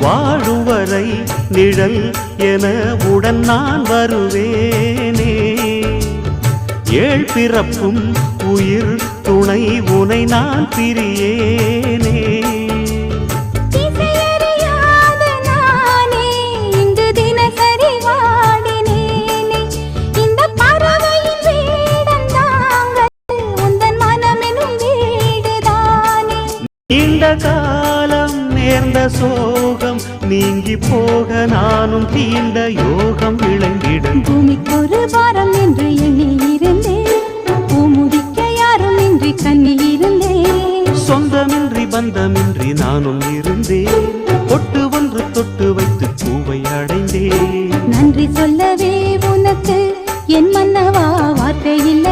வாழும் வரை நிழல் என உடன் நான் வருவேனே. ஏழ் பிறப்பும் உயிர் துணை உனை நான் பிரியேனே. நீண்ட காலம் நேர்ந்த சோகம் நீங்கி போக நானும் தீண்ட யோகம் விளங்கிடும். பூமிக்கொரு பாரம் என்று எண்ணி இருந்தேன், பூமுடிக்க யாரும் இன்றி கண்ணி இருந்தேன். சொந்தமின்றி பந்தமின்றி நானும் இருந்தேன், பொட்டு ஒன்று தொட்டு வைத்து பூவை அடைந்தேன். நன்றி சொல்லவே உனக்கு என் மன்னவா வார்த்தையில்